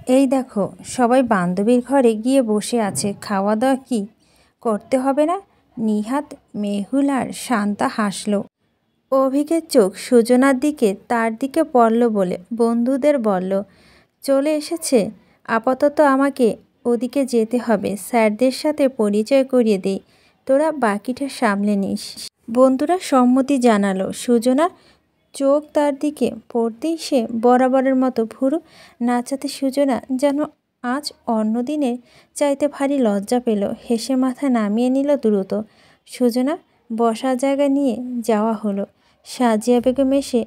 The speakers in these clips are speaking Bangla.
এই দেখো, সবাই বান্ধবীর ঘরে গিয়ে বসে আছে, খাওয়া দাওয়া কি করতে হবে না? নিহাত, মেহুল আর শান্তা হাসলো। অভিকের চোখ সুজনার দিকে তার দিকে পড়ল বলে বন্ধুদের বলল, চলে এসেছে। আপাতত আমাকে ওদিকে যেতে হবে, স্যারদের সাথে পরিচয় করিয়ে দেই, তোরা বাকিটা সামলে নিস। বন্ধুরা সম্মতি জানালো। সুজনা চোখ তার দিকে পড়তেই সে বরাবরের মতো ভুরু নাচাতে সুজনা যেন আজ অন্য দিনের চাইতে ভারী লজ্জা পেল। হেসে মাথা নামিয়ে নিল দ্রুত। সুজনা বসার জায়গা নিয়ে যাওয়া হলো। সাজিয়া বেগম এসে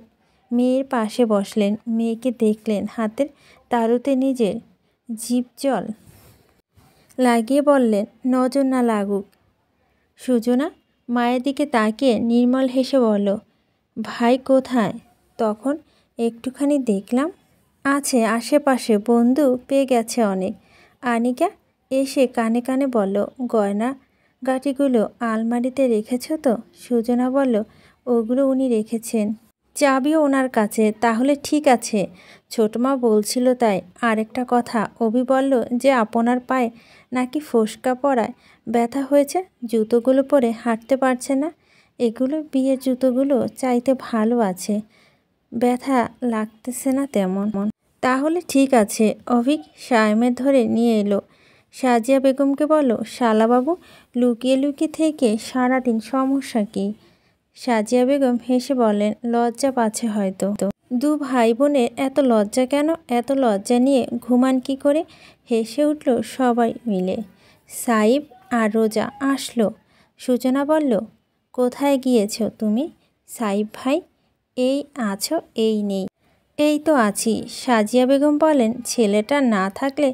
মেয়ের পাশে বসলেন। মেয়েকে দেখলেন, হাতের তালুতে নিজের জিভ জল লাগিয়ে বললেন, নজর না লাগুক। সুজনা মায়ের দিকে তাকিয়ে নির্মল হেসে বলল, ভাই কোথায়? তখন একটুখানি দেখলাম আছে আশেপাশে, বন্ধু পেয়ে গেছে অনেক। আনিকা এসে কানে কানে বলল, গয়না গাটিগুলো আলমারিতে রেখেছ তো? সুজনা বলল, ওগুলো উনি রেখেছেন, চাবিও ওনার কাছে। তাহলে ঠিক আছে, ছোটমা বলছিল তাই। আরেকটা কথা, অভি বলল যে আপনার পায়ে নাকি ফোসকা পড়ায় ব্যথা হয়েছে, জুতোগুলো পরে হাঁটতে পারছে না। এগুলো বিয়ের জুতোগুলো চাইতে ভালো আছে, ব্যথা লাগতেছে না তেমন। তাহলে ঠিক আছে। অভিক সায়েমের ধরে নিয়ে এলো। সাজিয়া বেগমকে বলল, শালাবাবু লুকিয়ে লুকিয়ে থেকে সারাদিন সমস্যা কী? সাজিয়া বেগম হেসে বললেন, লজ্জা পাচ্ছে হয়তো। দু ভাই বোনের এত লজ্জা কেন? এত লজ্জা নিয়ে ঘুমান কি করে? হেসে উঠল সবাই মিলে। সাইব আর রোজা আসলো। সূচনা বলল, কোথায় গিয়েছো তুমি? সাইব ভাই, এই আছো এই নেই। এই তো আছি। সাজিয়া বেগম বলেন, ছেলেটা না থাকলে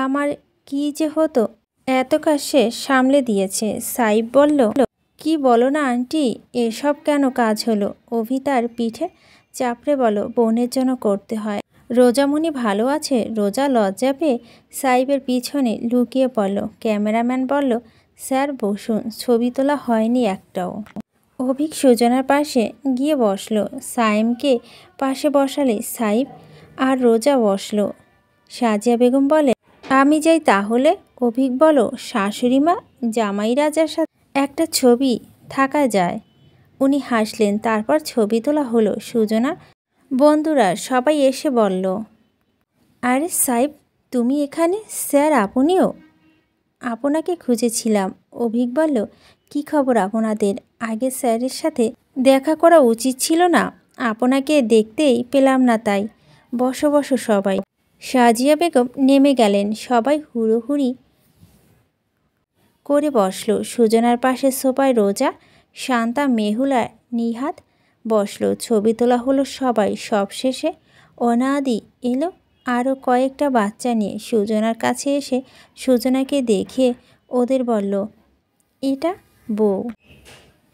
আমার কি যে হতো। এত কাজ সে সামলে দিয়েছে। সাইব বলল, কি বলো না আন্টি, এসব কেন কাজ হলো? অভি তার পিঠে চাপড়ে বলো, বোনের জন্য করতে হয়। রোজামণি ভালো আছে? রোজা লজ্জা পেয়ে সাইবের পিছনে লুকিয়ে পড়ল। ক্যামেরাম্যান বলল, স্যার বসুন, ছবি তোলা হয়নি একটাও। অভিক সুজনার পাশে গিয়ে বসলো। সাইমকে পাশে বসালে সাইব আর রোজা বসলো। সাজিয়া বেগম বলে, আমি যাই তাহলে। অভিক বলো, শাশুড়ি মা জামাই রাজার সাথে একটা ছবি থাকা যায়। উনি হাসলেন। তারপর ছবি তোলা হলো। সুজনা বন্ধুরা সবাই এসে বলল, আরে সাইব তুমি এখানে? স্যার আপনিও? আপনাকে খুঁজেছিলাম। অভিক বলল, কি খবর আপনাদের? আগে স্যারের সাথে দেখা করা উচিত ছিল না? আপনাকে দেখতেই পেলাম না তাই। বসো বসো সবাই। সাজিয়া বেগম নেমে গেলেন। সবাই হুড়োহুড়ি করে বসলো। সুজনার পাশে সোফায় রোজা, শান্তা, মেহুল আর নিহাত বসলো। ছবি তোলা হলো সবাই। সবশেষে অনাদি এলো আরও কয়েকটা বাচ্চা নিয়ে। সুজনার কাছে এসে সুজনাকে দেখে ওদের বলল, এটা বউ।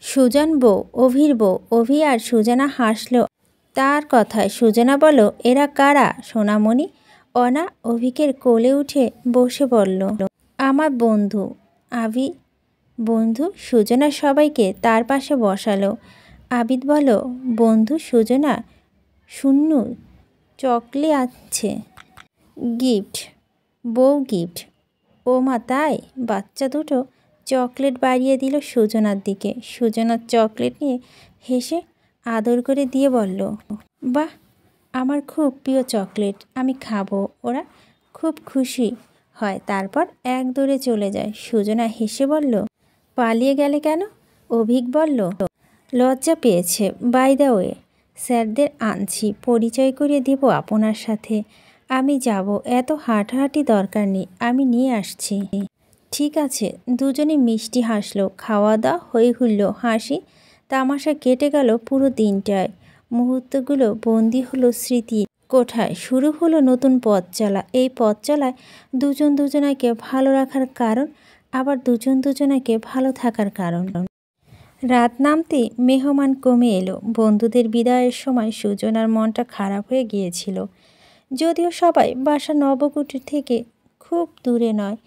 সুজন বউ, অভির বউ। অভি আর সুজনা হাসলো তার কথায়। সুজনা বলল, এরা কারা সোনামণি? অনা অভিকের কোলে উঠে বসে বলল, আমার বন্ধু আবি। বন্ধু? সুজনা সবাইকে তার পাশে বসালো। আবিদ বলল, বন্ধু সুজনা, শূন্য চকলেট আছে, গিফট, বউ গিফট। ও মা তাই? বাচ্চা দুটো চকলেট বাড়িয়ে দিল সুজনার দিকে। সুজনার চকলেট নিয়ে হেসে আদর করে দিয়ে বলল, বাহ, আমার খুব প্রিয় চকলেট, আমি খাবো। ওরা খুব খুশি হয়, তারপর এক দৌড়ে চলে যায়। সুজনা হেসে বলল, পালিয়ে গেলে কেন? অভিক বলল, লজ্জা পেয়েছে। বাই দ্য ওয়ে, স্যারদের আনছি, পরিচয় করিয়ে দেব আপনার সাথে। আমি যাব, এত হাঁটাহাঁটি দরকার নেই, আমি নিয়ে আসছি। ঠিক আছে। দুজনে মিষ্টি হাসলো। খাওয়া দাওয়া হয়ে হুল্লো, হাসি তামাশা কেটে গেল পুরো দিনটায়। মুহূর্তগুলো বন্দি হলো স্মৃতি কোঠায়। শুরু হলো নতুন পথ চলা। এই পথ চলায় দুজন দুজনাকে ভালো রাখার কারণ, আবার দুজন দুজনাকে ভালো থাকার কারণ। রাত নামতেই মেহমান কমে এলো। বন্ধুদের বিদায়ের সময় সুজনার মনটা খারাপ হয়ে গিয়েছিল। যদিও সবাই বাসা নবকুটির থেকে খুব দূরে নয়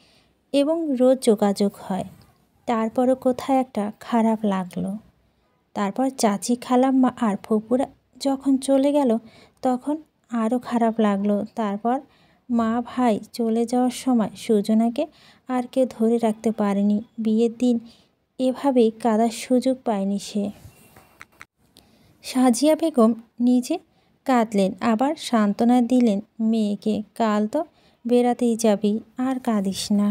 এবং রোজ যোগাযোগ হয়, তারপরও কোথায় একটা খারাপ লাগলো। তারপর চাচি, খালাম্মা আর ফুপুরা যখন চলে গেল তখন আরও খারাপ লাগলো। তারপর মা ভাই চলে যাওয়ার সময় সুজনাকে আর কেউ ধরে রাখতে পারেনি। বিয়ের দিন এভাবেই কাঁদার সুযোগ পায়নি সে। সাজিয়া বেগম নিজে কাঁদলেন, আবার সান্ত্বনা দিলেন মেয়েকে। কাল তো বেড়াতেই যাবি, আর কাঁদিস না।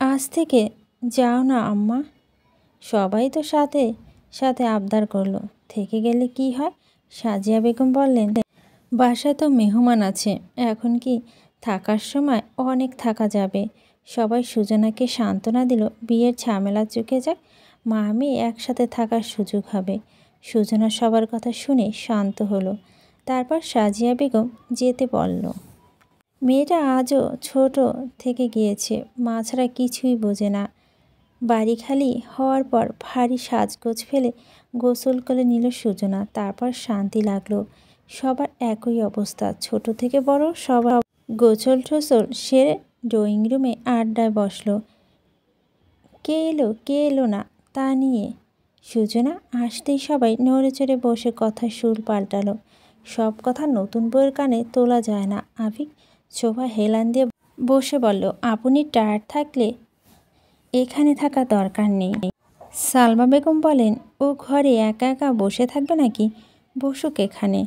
আজ থেকে যাও না আম্মা। সবাই তো সাথে সাথে আবদার করলো, থেকে গেলে কি হয়? সাজিয়া বেগম বললেন, বাসায় তো মেহমান আছে, এখন কি থাকার সময় অনেক থাকা যাবে। সবাই সুজনাকে সান্ত্বনা দিল, বিয়ের ঝামেলা চুকে যাক, মা মেয়ে একসাথে থাকার সুযোগ হবে। সুজনা সবার কথা শুনে শান্ত হলো। তারপর সাজিয়া বেগম যেতে বলল। মেয়েটা আজও ছোট থেকে গিয়েছে, মা ছাড়া কিছুই বোঝে না। বাড়ি খালি হওয়ার পর ভারী সাজগোজ ফেলে গোসল করে নিল সুজনা। তারপর শান্তি লাগলো। সবার একই অবস্থা, ছোট থেকে বড় সবার গোসল টোসল সেরে ড্রয়িং রুমে আড্ডায় বসলো। কে এলো না তা নিয়ে সুজনা আসতেই সবাই নড়ে চড়ে বসে কথার সুর পাল্টালো। সব কথা নতুন বউয়ের কানে তোলা যায় না। আবিক সোফা হেলান দিয়ে বসে বলল, আপনি টায়ার্ড থাকলে এখানে থাকা দরকার নেই। সালমা বেগম বলেন, ও ঘরে একা একা বসে থাকবে নাকি? বসুক এখানে।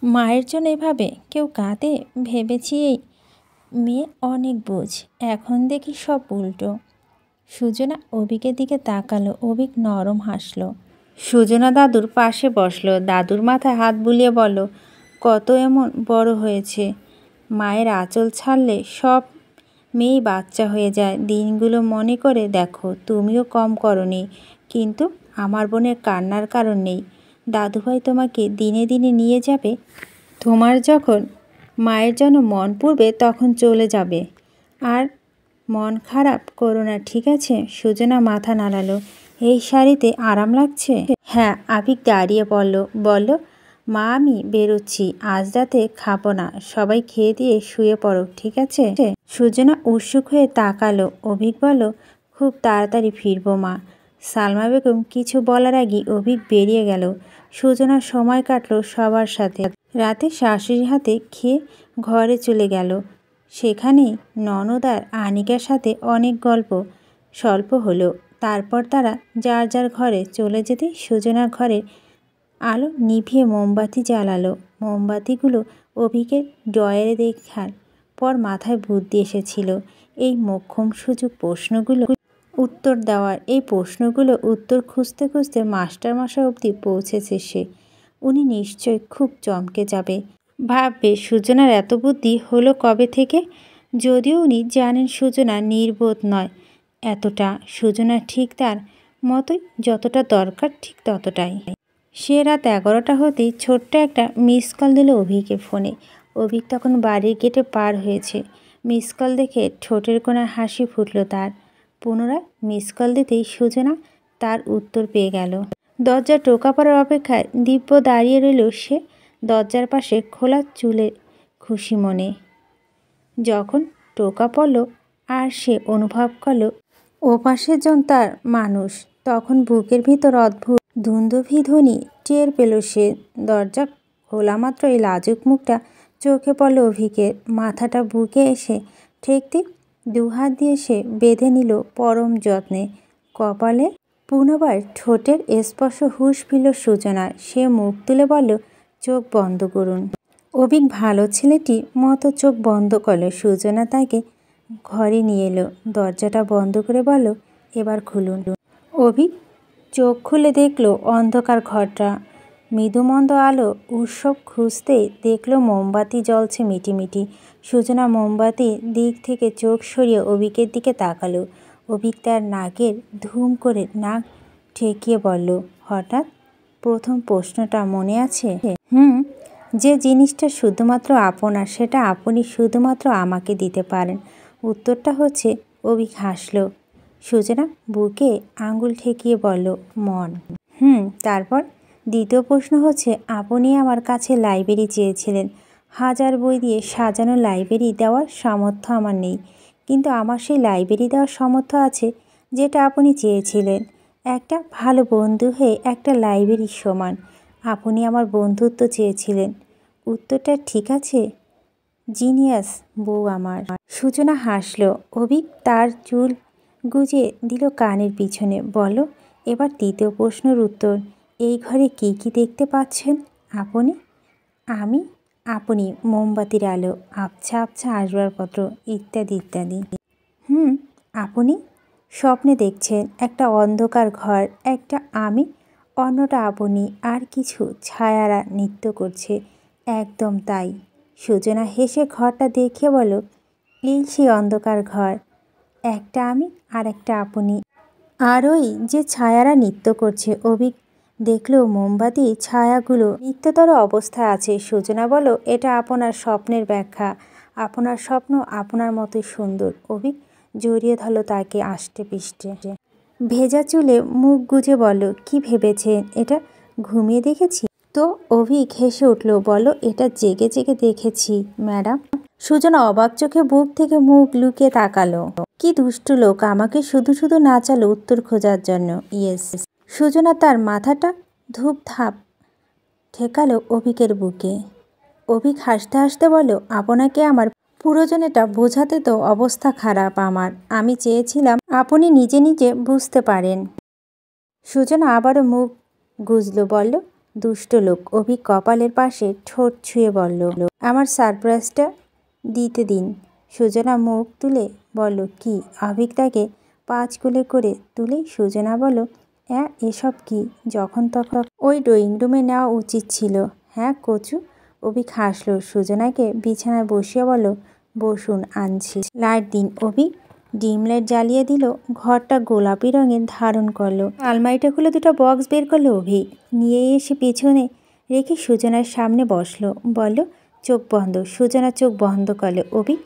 মায়ের জন্য এভাবে কেউ কাঁদে? ভেবেছি এই মেয়ে অনেক বোঝ, এখন দেখি সব উল্টো। সুজনা অভিকের দিকে তাকালো। অভিক নরম হাসলো। সুজনা দাদুর পাশে বসলো। দাদুর মাথায় হাত বুলিয়ে বলল, কত এমন বড় হয়েছে। মায়ের আঁচল ছাড়লে সব মেয়েই বাচ্চা হয়ে যায়। দিনগুলো মনে করে দেখো, তুমিও কম করনি, কিন্তু আমার বোনের কান্নার কারণ নেই। দাদুভাই তোমাকে দিনে দিনে নিয়ে যাবে। তোমার যখন মায়ের জন্য মন পুড়বে তখন চলে যাবে। আর মন খারাপ করো না, ঠিক আছে? সুজনা মাথা নাড়ালো। এই শাড়িতে আরাম লাগছে? হ্যাঁ। আবিক দাঁড়িয়ে বলল, মা আমি বেরোচ্ছি, আজ রাতে খাবো না, সবাই খেয়ে দিয়ে শুয়ে পড়ো, ঠিক আছে? সুজনা উৎসুক হয়ে তাকালো। অভিক বলল, খুব তাড়াতাড়ি ফিরবো মা। সালমা বেগম কিছু বলার আগেই অভিক বেরিয়ে গেল। সুজনার সময় কাটলো সবার সাথে। রাতে শাশুড়ির হাতে খেয়ে ঘরে চলে গেল। সেখানেই ননদ আর আনিকার সাথে অনেক গল্প স্বল্প হলো। তারপর তারা যার যার ঘরে চলে যেতেই সুজনার ঘরের আলো নিভিয়ে মোমবাতি জ্বালালো। মোমবাতিগুলো অভিকের ড্রয়ারে দেখার পর মাথায় বুদ্ধি এসেছিল, এই মোক্ষম সুযোগ প্রশ্নগুলো উত্তর দেওয়ার। এই প্রশ্নগুলো উত্তর খুঁজতে খুঁজতে মাস্টারমশাই অবধি পৌঁছেছে সে। উনি নিশ্চয় খুব চমকে যাবে। ভাববে, সুজনার এত বুদ্ধি হলো কবে থেকে? যদিও উনি জানেন সুজনা নির্বোধ নয় এতটা। সুজনা ঠিক তার মতোই, যতটা দরকার ঠিক ততটাই। সে রাত 11টা হতেই ছোট্ট একটা মিস কল দিল অভিকের ফোনে। অভিক তখন বাড়ির গেটে পার হয়েছে। মিস কল দেখে ঠোঁটের কোণায় হাসি ফুটল তার। পুনরায় মিস কল দিতেই সুজনা তার উত্তর পেয়ে গেল। দরজা টোকা পড়ার অপেক্ষায় দিব্য দাঁড়িয়ে রইল সে দরজার পাশে খোলা চুলে খুশি মনে। যখন টোকা পড়ল আর সে অনুভব করল ওপাশের জন তার মানুষ, তখন বুকের ভিতর অদ্ভুত ধুন্দুভিধ্বনি টের পেল সে। দরজা খোলা মাত্র এই লাজুক মুখটা চোখে পড়ল অভিকের। মাথাটা বুকে এসে ঠেকতে দুহাত দিয়ে সে বেঁধে নিল পরম যত্নে। কপালে পুনবার ঠোঁটের স্পর্শ হুঁশ ফিরল সুজনার। সে মুখ তুলে বলল, চোখ বন্ধ করুন। অভিক ভালো ছেলেটি মতো চোখ বন্ধ করল। সুজনা তাকে ঘরে নিয়ে এলো। দরজাটা বন্ধ করে বলল, এবার খুলুন। অভিক চোখ খুলে দেখল অন্ধকার ঘরটা। মৃদুমন্দ আলো উৎসব খুঁজতেই দেখল মোমবাতি জ্বলছে মিটিমিটি। সুজনা মোমবাতির দিক থেকে চোখ সরিয়ে অভিকের দিকে তাকালো। অভিক তার নাকের ধুম করে নাক ঠেকিয়ে বলল, হঠাৎ প্রথম প্রশ্নটা মনে আছে? যে জিনিসটা শুধুমাত্র আপনার, সেটা আপনি শুধুমাত্র আমাকে দিতে পারেন। উত্তরটা হচ্ছে। অভিক হাসল। সুজনা বুকে আঙুল ঠেকিয়ে বলল, মন। তারপর দ্বিতীয় প্রশ্ন হচ্ছে, আপনি আমার কাছে লাইব্রেরি চেয়েছিলেন। 1000 বই দিয়ে সাজানো লাইব্রেরি দেওয়ার সামর্থ্য আমার নেই, কিন্তু আমার সেই লাইব্রেরি দেওয়ার সামর্থ্য আছে যেটা আপনি চেয়েছিলেন। একটা ভালো বন্ধু হয়ে একটা লাইব্রেরির সমান। আপনি আমার বন্ধুত্ব চেয়েছিলেন। উত্তরটা ঠিক আছে জিনিয়াস বউ আমার। সূচনা হাসলো। অভিক তার চুল গুজে দিল কানের পিছনে। বলো এবার তৃতীয় প্রশ্নের উত্তর। এই ঘরে কি কি দেখতে পাচ্ছেন আপনি? আমি? আপনি মোমবাতির আলো, আবছা আবছা আসবাবপত্র, ইত্যাদি ইত্যাদি। আপনি স্বপ্নে দেখছেন একটা অন্ধকার ঘর, একটা আমি, অন্যটা আপনি, আর কিছু ছায়ারা নৃত্য করছে। একদম তাই। সুজনা হেসে ঘরটা দেখে বলো, এই সেই অন্ধকার ঘর, একটা আমি আর একটা আপনি, আর ওই যে ছায়ারা নৃত্য করছে। অভিক দেখলো মোমবাতি ছায়াগুলো নিত্যতর অবস্থায় আছে। সুজনা বলো, এটা আপনার স্বপ্নের ব্যাখ্যা। আপনার স্বপ্ন আপনার মতোই সুন্দর। অভিক জড়িয়ে ধরল তাকে আষ্টে পিষ্টে। ভেজা চুলে মুখ গুজে বলল, কি ভেবেছেন এটা ঘুমিয়ে দেখেছি? তো অভিক হেসে উঠল। বলো, এটা জেগে জেগে দেখেছি ম্যাডাম। সুজনা অবাক চোখে বুক থেকে মুখ লুকিয়ে তাকালো। কি দুষ্টু লোক, আমাকে শুধু শুধু নাচালো উত্তর খোঁজার জন্য। ইয়েস। সুজনা তার মাথাটা ধূপধাপ ঠেকালো অভিকের বুকে। অভিক হাসতে হাসতে বলল, আপনাকে আমার পুরোজনেটা বোঝাতে তো অবস্থা খারাপ আমার। আমি চেয়েছিলাম আপনি নিজে নিজে বুঝতে পারেন। সুজনা আবারও মুখ গুজল। বলল, দুষ্ট লোক। অভিক কপালের পাশে ঠোঁট ছুঁয়ে বলল, আমার সারপ্রাইজটা দিতে দিন। সুজনা মুখ তুলে বলল, কি? অভিক তাকে পাঁচ করে তুলে সুজনা বলল, এসব কি? যখন তখন ওই ড্রয়িং রুমে নেওয়া উচিত ছিল। হ্যাঁ কচু। অভিক হাসল। সুজনাকে বিছানায় বসিয়ে বলল, বসুন আনছি। লাইট দিন। অভিক ডিম লাইট জ্বালিয়ে দিল। ঘরটা গোলাপি রঙের ধারণ করলো। আলমারিটা খুলে দুটো বক্স বের করলো অভিক। নিয়ে এসে পিছনে রেখে সুজনার সামনে বসলো। বলল, চোখ বন্ধ। সুজনা চোখ বন্ধ করলো। অভিক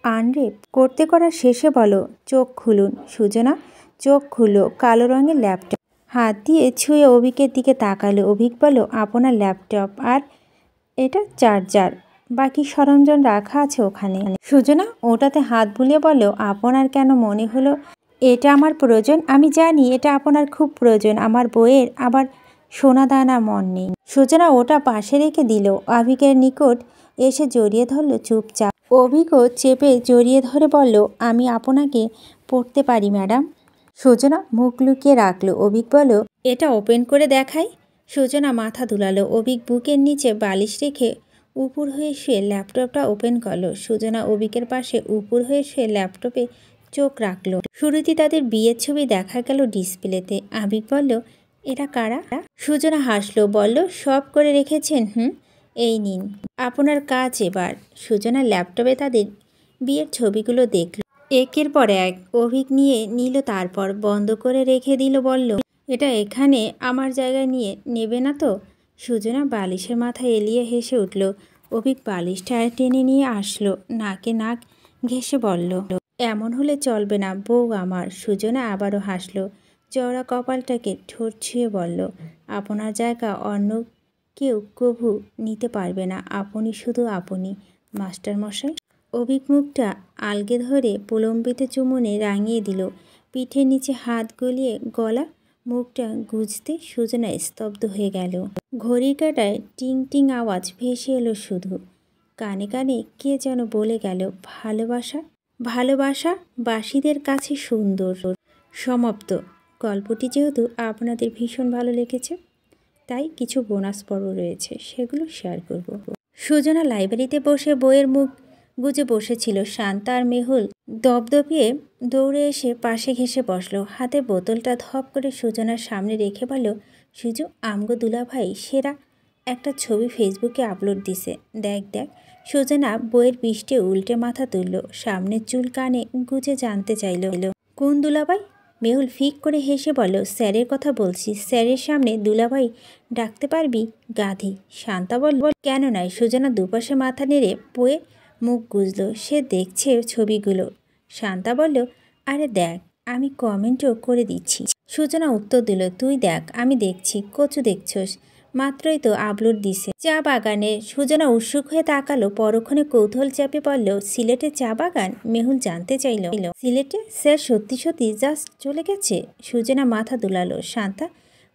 আনরেপ করতে করা শেষে বলো, চোখ খুলুন। সুজনা চোখ খুললো। কালো রঙের ল্যাপটপ হাত দিয়ে ছুঁয়ে অভিকের দিকে তাকালো। অভিক বলল, আপনার ল্যাপটপ আর এটা চার্জার, বাকি সরঞ্জাম রাখা আছে ওখানে। সুজনা ওটাতে হাত বুলিয়ে বলল, আপনার কেন মনে হলো এটা আমার প্রয়োজন? আমি জানি এটা আপনার খুব প্রয়োজন। আমার বইয়ের আবার সোনা দানা মন নেই। সুজনা ওটা পাশে রেখে দিল। অভিকের নিকট এসে জড়িয়ে ধরল চুপচাপ। অভিকও চেপে জড়িয়ে ধরে বলল, আমি আপনাকে পড়তে পারি ম্যাডাম। সুজনা মুখ লুকিয়ে রাখলো। অভিক বলল, এটা ওপেন করে দেখাই। সুজনা মাথা দুলালো। অভিক বুকের নিচে বালিশ রেখে উপুর হয়ে শুয়ে ল্যাপটপটা ওপেন করলো। সুজনা অভিকের পাশে উপুর হয়ে শুয়ে ল্যাপটপে চোখ রাখলো। শুরুতে তাদের বিয়ের ছবি দেখা গেল ডিসপ্লেতে। অভিক বলল, এরা কারা? সুজনা হাসলো। বলল, সব করে রেখেছেন। এই নিন আপনার কাজ এবার। সুজনা ল্যাপটপে তাদের বিয়ের ছবিগুলো দেখল। একের পর এক অভিক নিয়ে নিল, তারপর বন্ধ করে রেখে দিল। বলল, এটা এখানে আমার জায়গায় নিয়ে নেবে না তো? সুজনা বালিশের মাথায় এলিয়ে হেসে উঠল। অভিক বালিশটা টেনে নিয়ে আসলো। নাকে নাক ঘেঁষে বলল, এমন হলে চলবে না বউ আমার। সুজনা আবারও হাসলো। চওড়া কপালটাকে ঠোঁট ছুঁয়ে বলল, আপনার জায়গা অন্য কেউ কভু নিতে পারবে না। আপনি শুধু আপনি মাস্টারমশাই। অভিক মুখটা আলগে ধরে প্রলম্বিত চুমনে রাঙিয়ে দিল। পিঠের নিচে হাত গলিয়ে গলা মুখটা গুজতে সুজনা স্তব্ধ হয়ে গেল। ঘড়ির কাঁটায় টিং টিং আওয়াজ ভেসে এলো শুধু। কানে কানে কে যেন বলে গেল, ভালোবাসা ভালোবাসা বাসীদের কাছে সুন্দর। সমাপ্ত। গল্পটি যেহেতু আপনাদের ভীষণ ভালো লেগেছে, তাই কিছু বোনাস পর্ব রয়েছে, সেগুলো শেয়ার করব। সুজনা লাইব্রেরিতে বসে বইয়ের মুখ গুজে বসেছিল। শান্তা আর মেহুল দপদপিয়ে দৌড়ে এসে পাশে ঘেঁষে বসলো। হাতে বোতলটা ধপ করে সুজনার সামনে রেখে বলল, সুজু আমগো দুলাভাই সেরা একটা ছবি ফেসবুকে আপলোড দিছে, দেখ দেখ। সুজনা বইয়ের পৃষ্ঠে উল্টে মাথা তুলল। সামনের চুল কানে গুজে জানতে চাইল, কোন দুলাভাই? মেহুল ফিক করে হেসে বলল, স্যারের কথা বলছি। স্যারের সামনে দুলাভাই ডাকতে পারবি গাধি। শান্তা বলল, কেন নয়। সুজনা দুপাশে মাথা নেড়ে বইয়ে মুখ গুজল। সে দেখছে ছবিগুলো। শান্তা বলল, আরে দেখ, আমি কমেন্টও করে দিচ্ছি। সুজনা উত্তর দিল, তুই দেখ, আমি দেখছি। কচু দেখছস? মাত্রই তো আপলোড দিছে চা বাগানে। সুজনা উৎসুক হয়ে তাকালো। পরক্ষণে কৌতূহল চাপে পড়ল, সিলেটে চা বাগান? মেহুল জানতে চাইল, সিলেটে? স্যার সত্যি সত্যি জাস্ট চলে গেছে? সুজনা মাথা দুলালো। শান্তা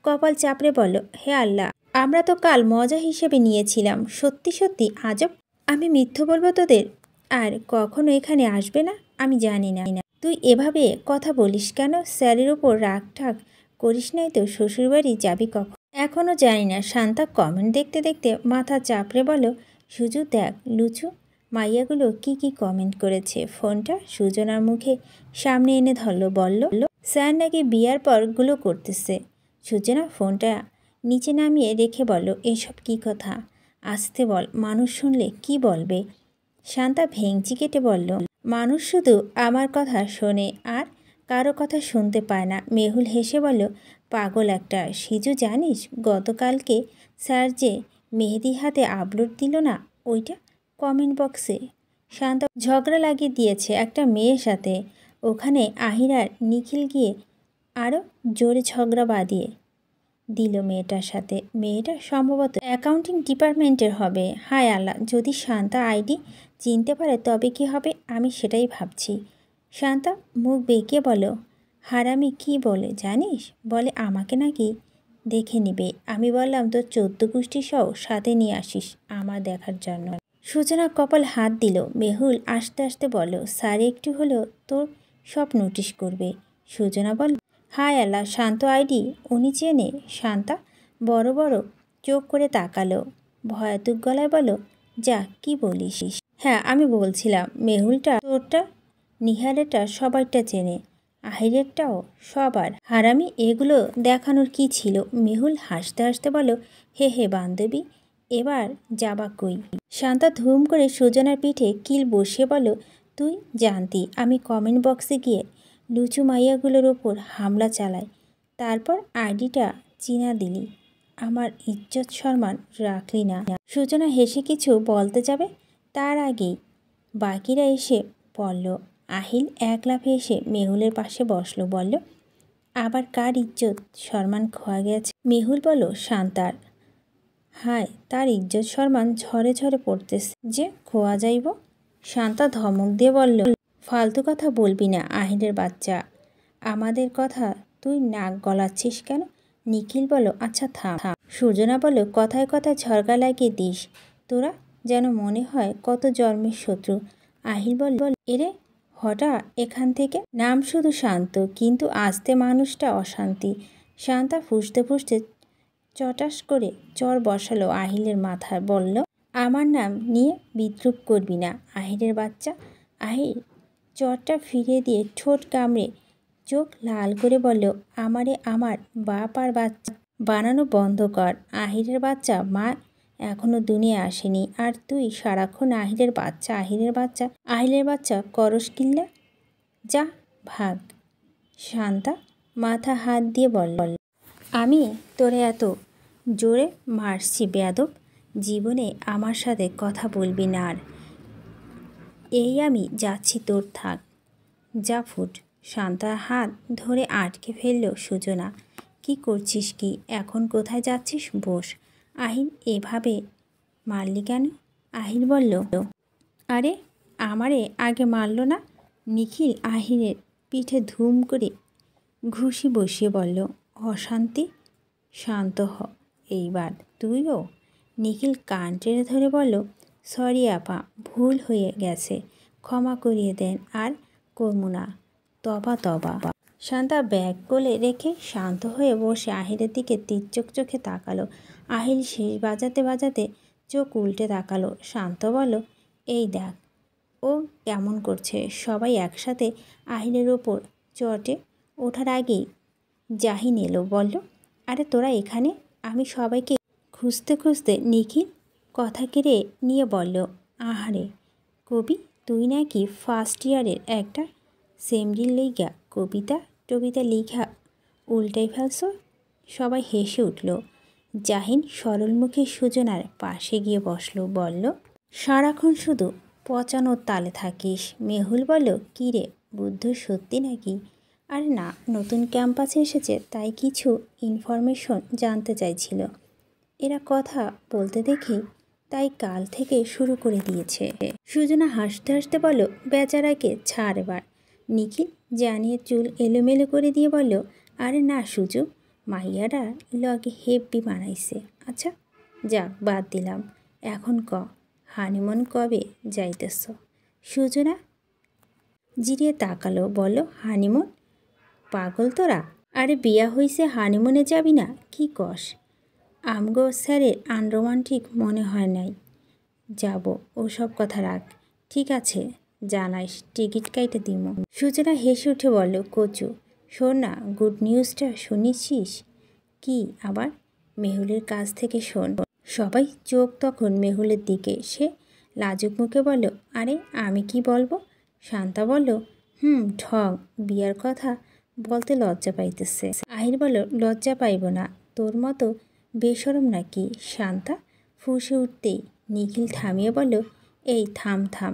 কপাল চাপড়ে বলল, হে আল্লাহ, আমরা তো কাল মজা হিসেবে নিয়েছিলাম, সত্যি সত্যি আজব আমি মিথ্যে বলবো তোদের? আর কখনো এখানে আসবে না? আমি জানি না। তুই এভাবে কথা বলিস কেন? স্যারের ওপর রাগ ঠাগ করিস নাই তো? শ্বশুরবাড়ি যাবি কখন? এখনও জানি না। শান্তা কমেন্ট দেখতে দেখতে মাথা চাপড়ে বলো, সুজু দেখ লুচু মাইয়াগুলো কি কমেন্ট করেছে। ফোনটা সুজনার মুখে সামনে এনে ধরলো, বলল, স্যার নাকি বিয়ার পর গুলো করতেছে। সুজনা ফোনটা নিচে নামিয়ে রেখে বলল, এসব কি কথা? আসতে বল, মানুষ শুনলে কি বলবে? শান্তা ভেঙচি কেটে বলল, মানুষ শুধু আমার কথা শোনে আর কারো কথা শুনতে পায় না। মেহুল হেসে বলল, পাগল একটা। সিজু জানিস গতকালকে স্যার যে মেহেদি হাতে আপলোড দিল না, ওইটা কমেন্ট বক্সে শান্তা ঝগড়া লাগিয়ে দিয়েছে একটা মেয়ের সাথে। ওখানে আহিরার নিখিল গিয়ে আরও জোরে ঝগড়া বাঁধিয়ে দিল মেয়েটার সাথে। মেয়েটা সম্ভবত অ্যাকাউন্টিং ডিপার্টমেন্টের হবে। হায় আল্লাহ, যদি শান্তা আইডি চিনতে পারে তবে কি হবে? আমি সেটাই ভাবছি। শান্তা মুখ বেঁকিয়ে বলো, হারামি কি বলে জানিস? বলে আমাকে নাকি দেখে নিবে। আমি বললাম তোর 14 গোষ্ঠী সহ সাথে নিয়ে আসিস আমার দেখার জন্য। সূচনা কপাল হাত দিল। মেহুল আস্তে আস্তে বলল, স্যার একটু হলেও তোর সব নোটিশ করবে। সূচনা বলল, হায় আল্লাহ, শান্ত আইডি উনি চেনে? শান্তা বড় বড় চোখ করে তাকালো, ভয়াতুক গলায় বলো, যা কি বলিস? হ্যাঁ, আমি বলছিলাম মেহুলটা তোরটা নিহারেরটা সবাইটা চেনে, আহিরেরটাও সবার। হারামি এগুলো দেখানোর কি ছিল? মেহুল হাসতে হাসতে বলো, হে হে বান্ধবী, এবার যাবা কই? শান্তা ধুম করে সুজনার পিঠে কিল বসিয়ে বলো, তুই জানতি আমি কমেন্ট বক্সে গিয়ে লুচু মাইয়াগুলোর ওপর হামলা চালাই, তারপর আইডিটা চিনা দিলি, আমার ইজ্জত সম্মান রাখলি না। সূচনা হেসে কিছু বলতে যাবে, তার আগেই বাকিরা এসে পড়ল। আহিল এক লাফে এসে মেহুলের পাশে বসলো, বলল, আবার কার ইজ্জত সম্মান খোয়া গেছে? মেহুল বলল, শান্তার। হায়, তার ইজ্জত সম্মান ঝরে ঝরে পড়তেছে যে খোয়া যাইব। শান্তা ধমক দিয়ে বলল, ফালতু কথা বলবি না আহিরের বাচ্চা। আমাদের কথা তুই নাক গলাচ্ছিস কেন? নিখিল বলো, আচ্ছা থাম। সুজনা বলো, কথায় কথায় ঝরগা লাগিয়ে দিস, তোরা যেন মনে হয় কত জন্মের শত্রু। আহিল বল, এরে হঠা এখান থেকে। নাম শুধু শান্ত, কিন্তু আস্তে মানুষটা অশান্তি। শান্তা ফুঁসতে ফুঁসতে চটাস করে চর বসালো আহিলের মাথায়, বলল, আমার নাম নিয়ে বিদ্রুপ করবি না আহিরের বাচ্চা। আহির চরটা ফিরিয়ে দিয়ে ঠোঁট কামড়ে চোখ লাল করে বলল, আমারে আমার বাপ আর বাচ্চা বানানো বন্ধ কর। আহিরের বাচ্চা মা এখনো দুনিয়া আসেনি, আর তুই সারাক্ষণ আহিরের বাচ্চা আহিরের বাচ্চা আহিরের বাচ্চা করস কিল্লা। যা ভাগ। শান্তা মাথা হাত দিয়ে বলল, আমি তোরে এত জোরে মারছি বেয়াদব, জীবনে আমার সাথে কথা বলবি না আর। এই আমি যাচ্ছি, তোর থাক। যা ফুট। শান্তার হাত ধরে আটকে ফেলল সূচনা। কি করছিস কি? এখন কোথায় যাচ্ছিস? বস। আহিল এভাবে মারলি কেন? আহিল বলল, আরে আমারে আগে মারল না? নিখিল আহিরের পিঠে ধুম করে ঘুষি বসিয়ে বলল, অশান্তি, শান্ত হ এইবার তুইও। নিখিল কান টেনে ধরে বলল, সরি আপা, ভুল হয়ে গেছে, ক্ষমা করিয়ে দেন, আর করবো না, তবা তবা। শান্তা ব্যাগ কোলে রেখে শান্ত হয়ে বসে আহিলের দিকে তীর্যক চোখে তাকালো। আহিল শেষ বাজাতে বাজাতে চোখ উল্টে তাকালো। শান্ত বলল, এই দেখ ও কেমন করছে। সবাই একসাথে আহিলের ওপর চটে ওঠার আগেই জাহিন এলো, বলল, আরে তোরা এখানে? আমি সবাইকে খুঁজতে খুঁজতে। নিখিল কথা কেড়ে নিয়ে বলল, আহারে কবি, তুই নাকি ফার্স্ট ইয়ারের একটা সেমরির লইগা কবিতা টবিতা লিখা উল্টাই ফেলছ। সবাই হেসে উঠল। জাহিন সরল মুখে সুজনার পাশে গিয়ে বসল, বলল, সারাক্ষণ শুধু পচানোর তালে থাকিস। মেহুল বলল, কী রে বুদ্ধ, সত্যি নাকি? আর না, নতুন ক্যাম্পাসে এসেছে তাই কিছু ইনফরমেশন জানতে চাইছিল। এরা কথা বলতে দেখেই তাই কাল থেকে শুরু করে দিয়েছে। সুজনা হাসতে হাসতে বলল, বেচারাকে ছাড় এবার। নিখিল জানিয়ে চুল এলোমেলো করে দিয়ে বলল, আরে না সুজু, মাইয়ারা লগে হেব্বি বানাইছে। আচ্ছা যাক, বাদ দিলাম। এখন ক, হানিমুন কবে যাইতেছ? সুজনা জিরিয়ে তাকালো, বলল, হানিমুন? পাগল তোরা? আরে বিয়া হইছে, হানিমুনে যাবি না? কি কস? আমগো স্যারের আনরোমান্টিক মনে হয় নাই। যাব, ওসব কথা রাখ। ঠিক আছে, জানাইস, টিকিট কাইটে দিমু। সুজনা হেসে উঠে বলল, কচু শোন না, গুড নিউজটা শুনেছিস? কি আবার? মেহুলের কাছ থেকে শোন। সবাই চোখ তখন মেহুলের দিকে। সে লাজুক মুখে বলল, আরে আমি কি বলবো? শান্তা বলল, ঠং, বিয়ার কথা বলতে লজ্জা পাইতেছে। আহির বলল, লজ্জা পাইব না, তোর মতো বেশরম নাকি? শান্তা ফুঁসে উঠতেই নিখিল থামিয়ে বলল, এই থাম থাম,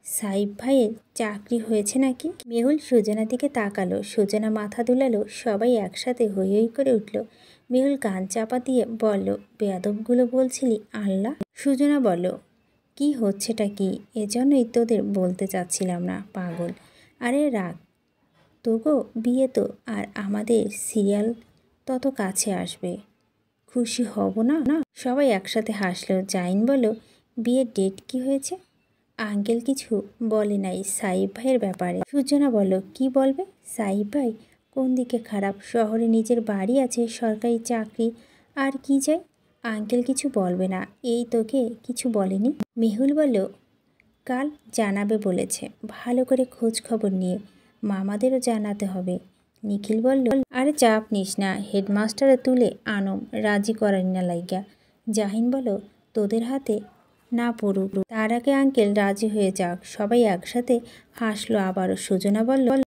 সাইব ভাইয়ের চাকরি হয়েছে নাকি? মেহুল সুজনার দিকে তাকালো। সুজনা মাথা দুলালো। সবাই একসাথে হৈ হৈ করে উঠল। মেহুল কান চাপা দিয়ে বলল, বেয়াদবগুলো বলছিলি আল্লাহ। সুজনা বলল, কি হচ্ছেটা কি? এজন্যই তোদের বলতে চাচ্ছিলাম না, পাগল। আরে রাগ, তোগো বিয়ে তো, আর আমাদের সিরিয়াল তত কাছে আসবে, খুশি হব না? সবাই একসাথে হাসলো। জাইন বলল, বিয়ের ডেট কি হয়েছে? আঙ্কেল কিছু বলে নাই সাইব ভাইয়ের ব্যাপারে। সুজনা বলল, কি বলবে? সাইব ভাই কোন দিকে খারাপ? শহরে নিজের বাড়ি আছে, সরকারি চাকরি, আর কি চাই? আঙ্কেল কিছু বলবে না, এই তোকে কিছু বলেনি? মেহুল বলল, কাল জানাবে বলেছে, ভালো করে খোঁজ খবর নিয়ে মামাদেরও জানাতে হবে। নিখিল বলল, আরে চাপ নিস না, হেডমাস্টারে তুলে আনম, রাজি করার না লাইগা। জাহিন বলল, তোদের হাতে না পড়ুক, তার আগে আঙ্কেল রাজি হয়ে যাক। সবাই একসাথে হাসলো আবারও। সুজনা বলল,